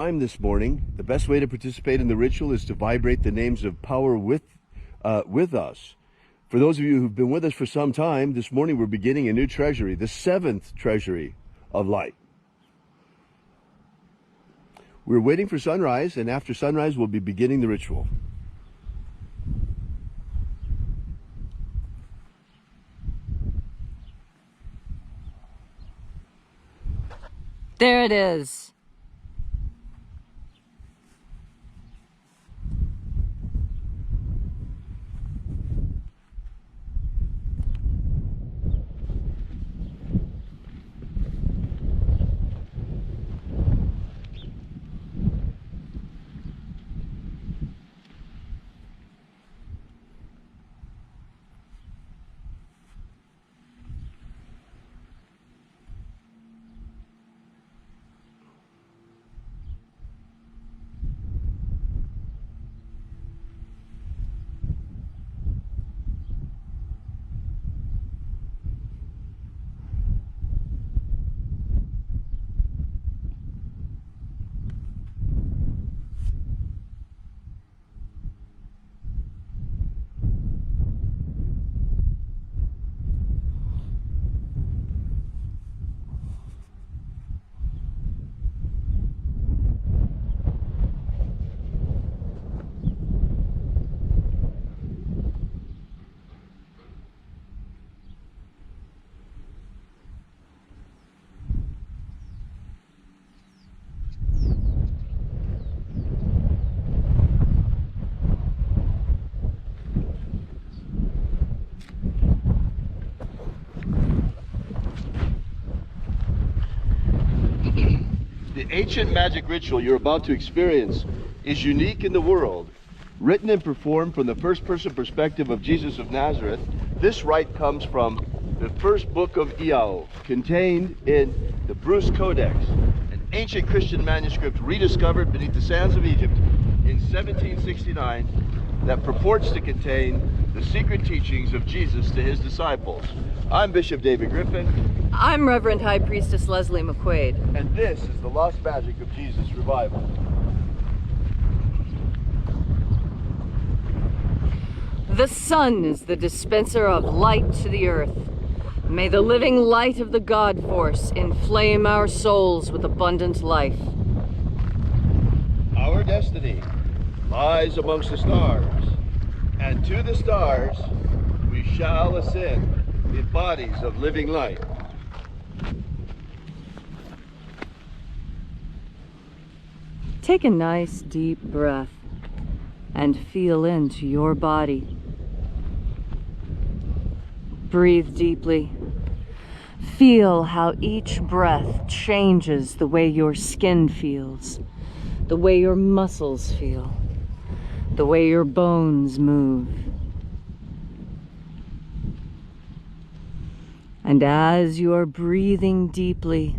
Time this morning, the best way to participate in the ritual is to vibrate the names of power with us. For those of you who've been with us for some time, this morning we're beginning a new treasury, the 7th treasury of light. We're waiting for sunrise, and after sunrise we'll be beginning the ritual. There it is. The ancient magic ritual you're about to experience is unique in the world. Written and performed from the first-person perspective of Jesus of Nazareth, this rite comes from the first book of Iao, contained in the Bruce Codex, an ancient Christian manuscript rediscovered beneath the sands of Egypt in 1769 that purports to contain the secret teachings of Jesus to his disciples. I'm Bishop David Griffin. I'm Reverend High Priestess Leslie McQuade. And this is the Lost Magic of Jesus Revival. The sun is the dispenser of light to the earth. May the living light of the God Force inflame our souls with abundant life. Our destiny lies amongst the stars, and to the stars we shall ascend in bodies of living light. Take a nice deep breath and feel into your body. Breathe deeply. Feel how each breath changes the way your skin feels, the way your muscles feel, the way your bones move. And as you are breathing deeply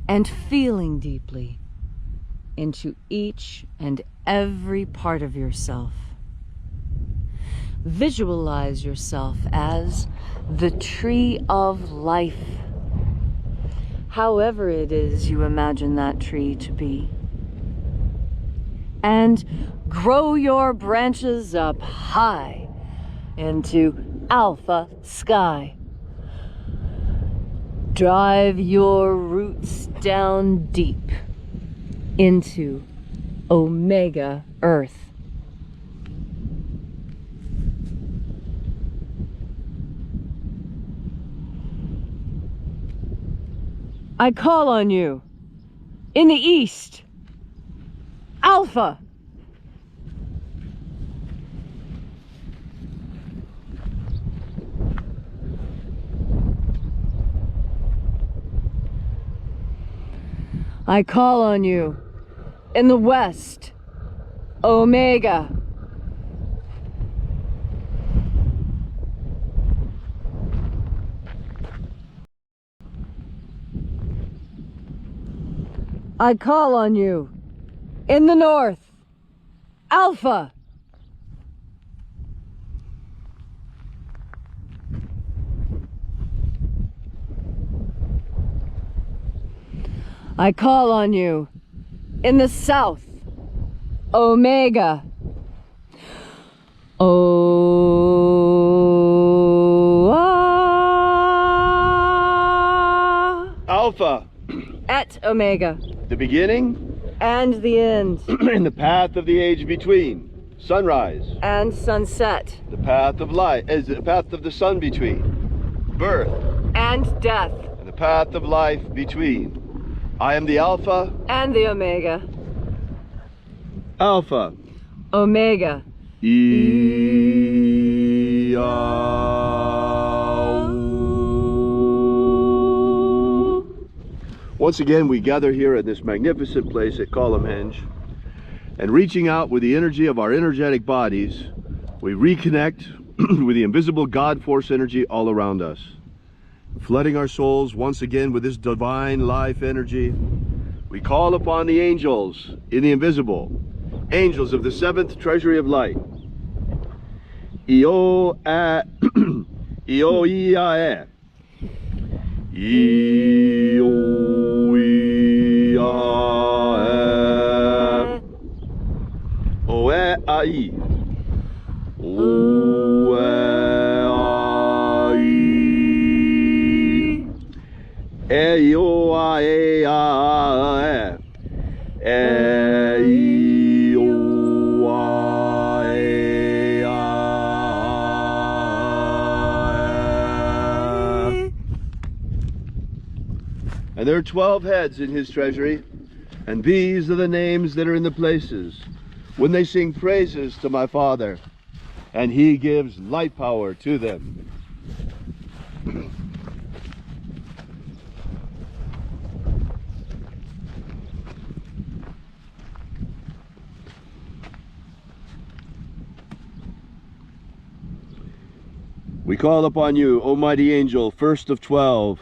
and feeling deeply into each and every part of yourself, visualize yourself as the tree of life, however it is you imagine that tree to be. And grow your branches up high into Alpha sky. Drive your roots down deep into Omega Earth. I call on you in the east, Alpha. I call on you in the west, Omega. I call on you in the north, Alpha. I call on you In the south, Omega. Alpha. Et Omega. The beginning And the end. and the path of the age between. Sunrise. And sunset. The path of light is the path of the sun between. Birth. And death. And the path of life between. I am the Alpha. And the Omega. Alpha. Omega. Once again, we gather here at this magnificent place at Columnhenge, and reaching out with the energy of our energetic bodies, we reconnect with the invisible God force energy all around us, flooding our souls once again with this divine life energy. We call upon the angels in the invisible, angels of the seventh treasury of light. Io a Io ia e Io ia o e ai o e ai e Io a e a e And there are 12 heads in his treasury, and these are the names that are in the places when they sing praises to my Father, and he gives light power to them. We call upon you, O mighty angel, first of 12,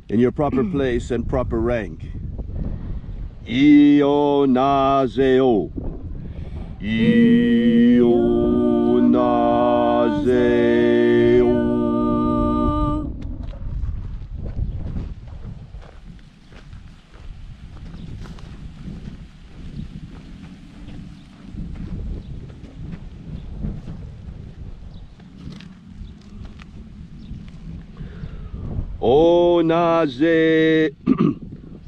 in your proper place and proper rank. Io naseo. Io naseo. O naze,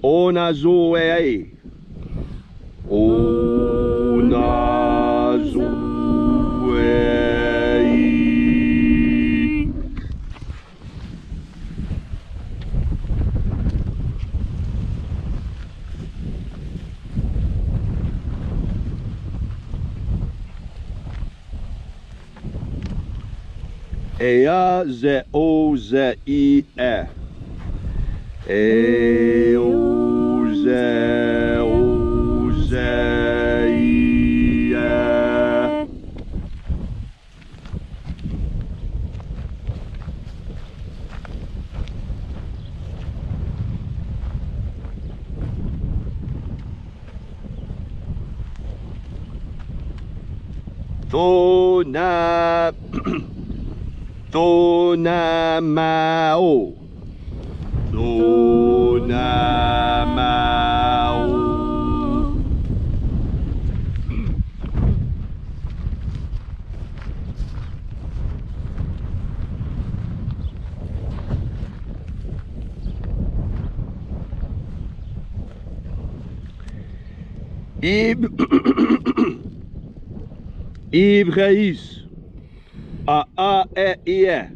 o nazoe, o nazoe. Ea ze o ze I e. E o ze I e. To na To na mao. To na mao. Ibreis. A e I e.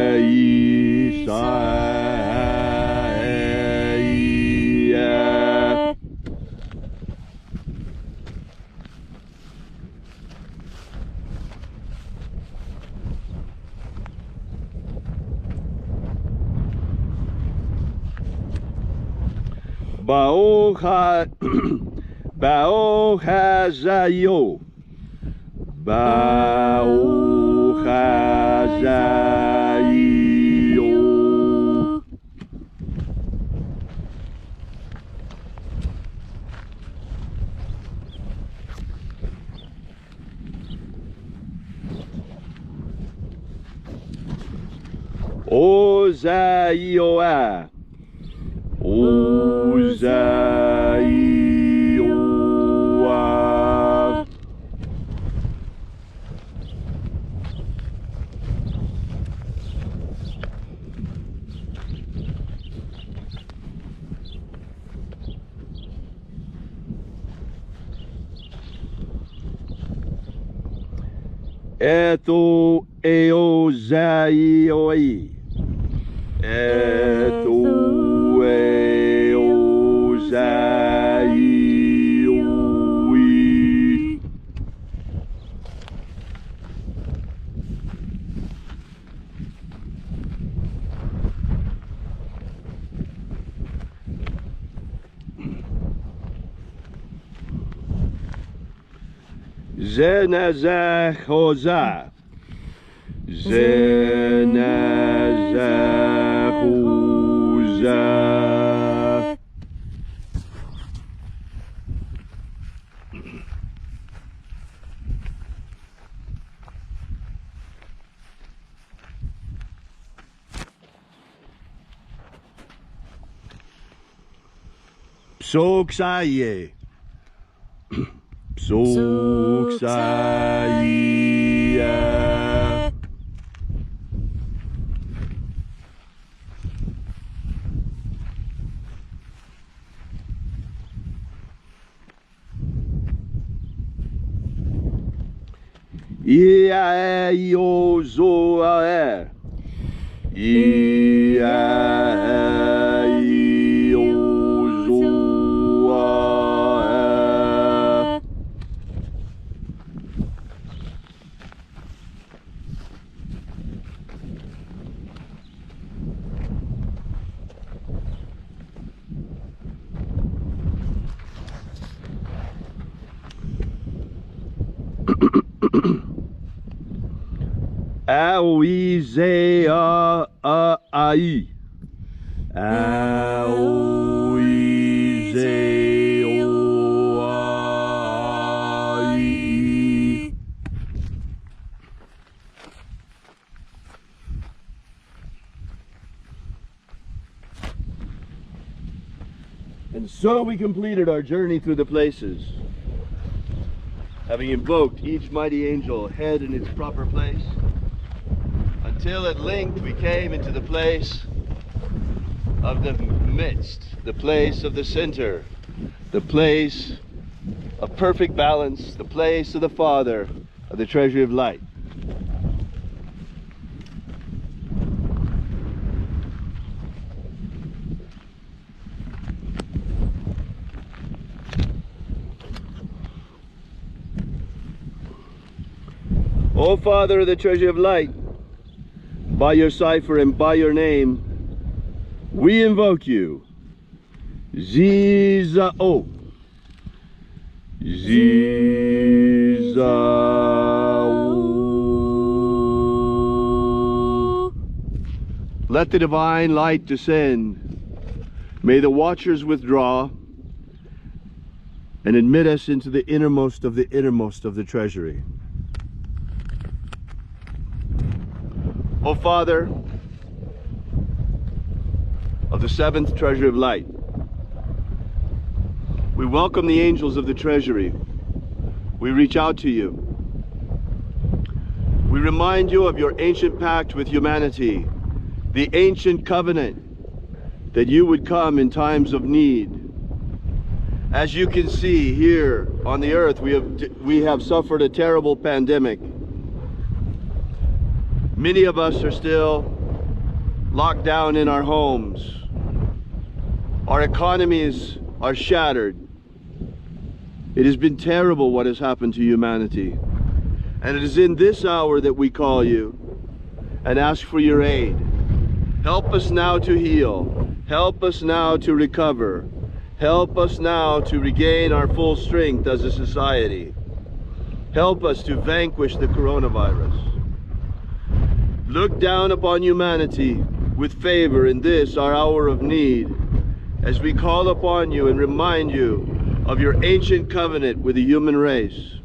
Ibreis a e I e. Bao hazayo. Bao hazayo. O zayo a. O Eto eozaioi. Eto eozaioi. Zenazahoza. Zenazahoza. Psoksaye. Psoksaye. Iaiozoae. Iaiozoae. Aoizea ai. Aoizeo ai. And so we completed our journey through the places, having invoked each mighty angel head in its proper place, until at length we came into the place of the midst, the place of the center, the place of perfect balance, the place of the Father, of the treasury of light. O Father of the treasury of light, by your cipher and by your name, we invoke you. Zizao. Zizao. Let the divine light descend. May the watchers withdraw and admit us into the innermost of the treasury. O Father of the seventh treasury of light, we welcome the angels of the treasury. We reach out to you. We remind you of your ancient pact with humanity, the ancient covenant that you would come in times of need. As you can see here on the earth, we have suffered a terrible pandemic. Many of us are still locked down in our homes. Our economies are shattered. It has been terrible what has happened to humanity. And it is in this hour that we call you and ask for your aid. Help us now to heal. Help us now to recover. Help us now to regain our full strength as a society. Help us to vanquish the coronavirus. Look down upon humanity with favor in this, our hour of need, as we call upon you and remind you of your ancient covenant with the human race.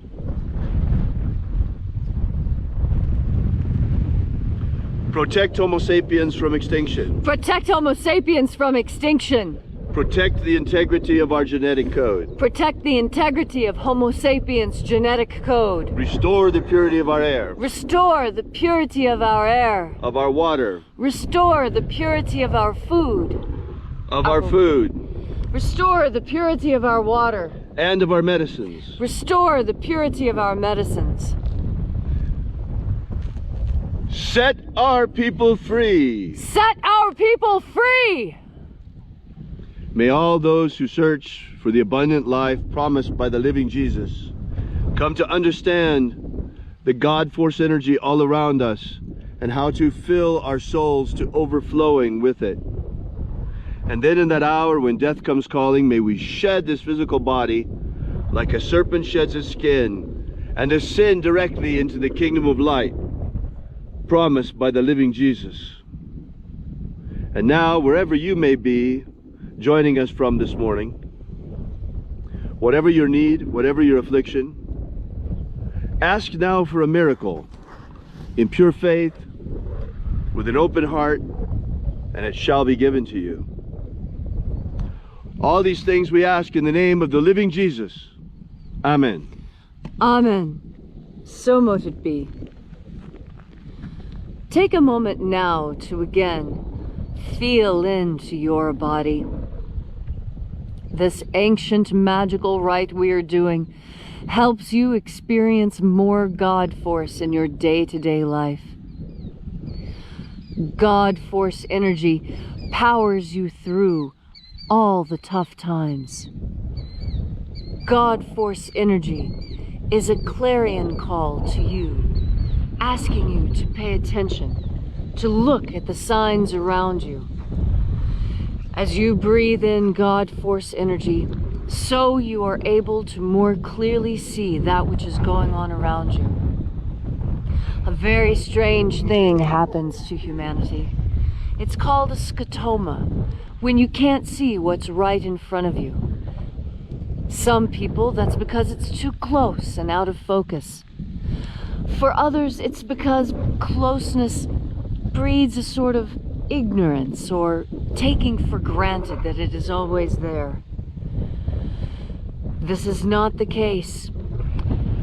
Protect Homo sapiens from extinction. Protect Homo sapiens from extinction. Protect the integrity of our genetic code. Protect the integrity of Homo sapiens' genetic code. Restore the purity of our air. Restore the purity of our air. Of our water. Restore the purity of our food. Of our food. Restore the purity of our water. And of our medicines. Restore the purity of our medicines. Set our people free. Set our people free! May all those who search for the abundant life promised by the living Jesus come to understand the God force energy all around us and how to fill our souls to overflowing with it. And then in that hour when death comes calling, may we shed this physical body like a serpent sheds its skin and ascend directly into the kingdom of light promised by the living Jesus. And now, wherever you may be joining us from this morning, whatever your need, whatever your affliction, ask now for a miracle in pure faith, with an open heart, and it shall be given to you. All these things we ask in the name of the living Jesus. Amen. Amen. So mote it be. Take a moment now to again feel into your body. This ancient magical rite we are doing helps you experience more God force in your day-to-day life. God force energy powers you through all the tough times. God force energy is a clarion call to you, asking you to pay attention, to look at the signs around you. As you breathe in God force energy, so you are able to more clearly see that which is going on around you. A very strange thing happens to humanity. It's called a scotoma, when you can't see what's right in front of you. Some people, that's because it's too close and out of focus. For others, it's because closeness breeds a sort of ignorance or taking for granted that it is always there. This is not the case.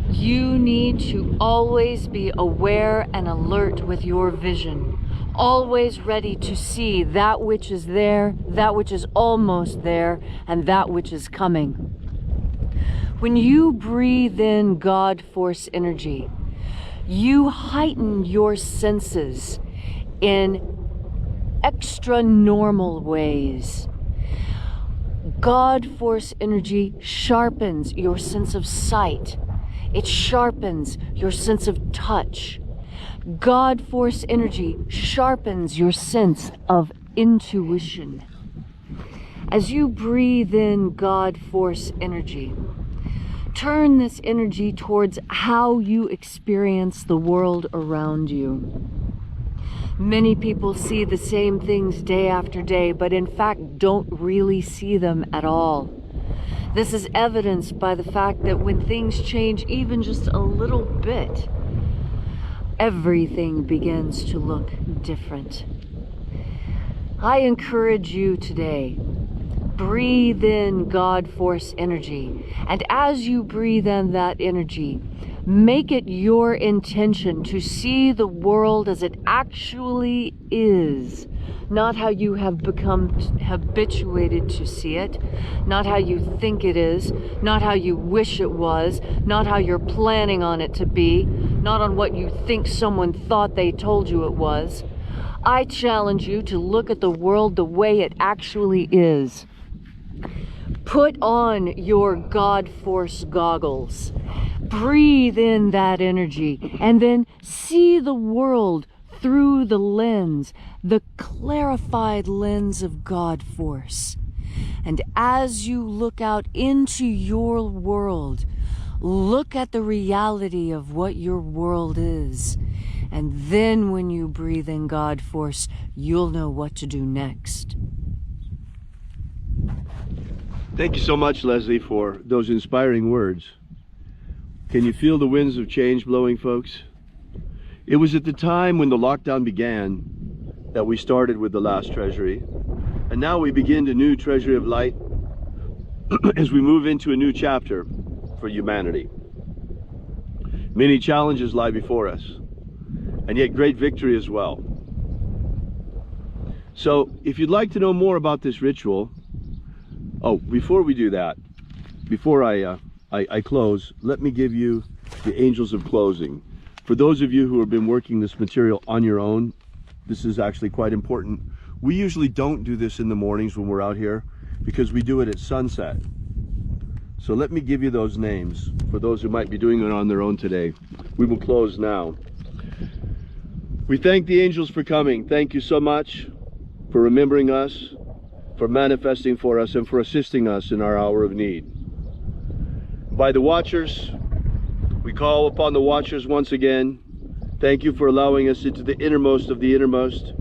You need to always be aware and alert with your vision, always ready to see that which is there, that which is almost there, and that which is coming. When you breathe in God force energy, you heighten your senses in extra normal ways. God force energy sharpens your sense of sight. It sharpens your sense of touch. God force energy sharpens your sense of intuition. As you breathe in God force energy, turn this energy towards how you experience the world around you. Many people see the same things day after day, but in fact don't really see them at all. This is evidenced by the fact that when things change even just a little bit, everything begins to look different. I encourage you today, breathe in God force energy, and as you breathe in that energy, make it your intention to see the world as it actually is, not how you have become habituated to see it, not how you think it is, not how you wish it was, not how you're planning on it to be, not on what you think someone thought they told you it was. I challenge you to look at the world the way it actually is. Put on your God force goggles. Breathe in that energy and then see the world through the lens, the clarified lens of God force. And as you look out into your world, look at the reality of what your world is. And then when you breathe in God force, you'll know what to do next. Thank you so much, Leslie, for those inspiring words. Can you feel the winds of change blowing, folks? It was at the time when the lockdown began that we started with the Last Treasury. And now we begin the new treasury of light as we move into a new chapter for humanity. Many challenges lie before us, and yet great victory as well. So if you'd like to know more about this ritual, before we do that, before I close, let me give you the angels of closing. For those of you who have been working this material on your own, this is actually quite important. We usually don't do this in the mornings when we're out here because we do it at sunset. So let me give you those names for those who might be doing it on their own today. We will close now. We thank the angels for coming. Thank you so much for remembering us, for manifesting for us, and for assisting us in our hour of need. By the watchers, we call upon the watchers once again. Thank you for allowing us into the innermost of the innermost.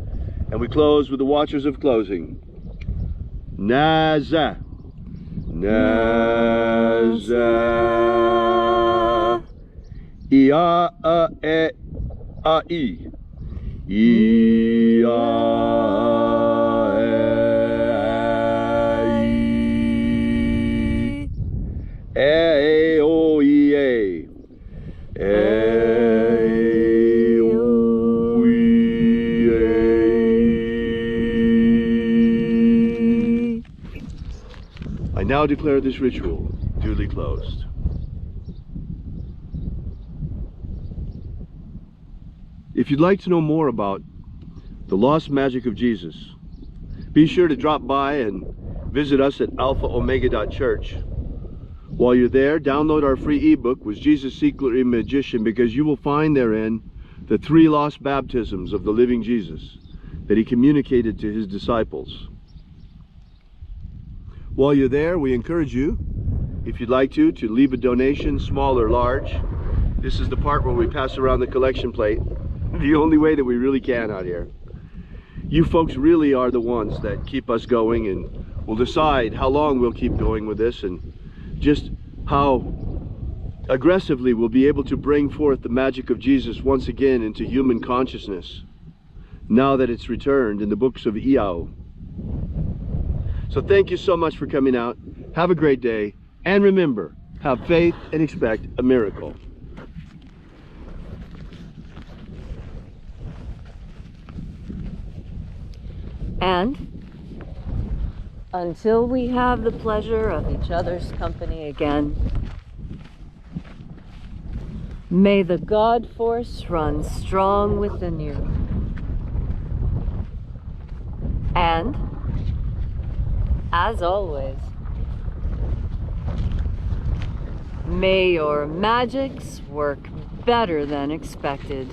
And we close with the watchers of closing. Naza. Naza. Ia a e a I. Ia e I. E o I e. I now declare this ritual duly closed. If you'd like to know more about the lost magic of Jesus, be sure to drop by and visit us at alphaomega.church. While you're there, download our free ebook, Was Jesus Secretly a Magician? Because you will find therein the 3 lost baptisms of the living Jesus that he communicated to his disciples. While you're there, we encourage you, if you'd like to leave a donation, small or large. This is the part where we pass around the collection plate, the only way that we really can out here. You folks really are the ones that keep us going and will decide how long we'll keep going with this and just how aggressively we'll be able to bring forth the magic of Jesus once again into human consciousness, now that it's returned in the books of Iao. So thank you so much for coming out. Have a great day. And remember, have faith and expect a miracle. And until we have the pleasure of each other's company again, may the God force run strong within you. And, as always, may your magics work better than expected.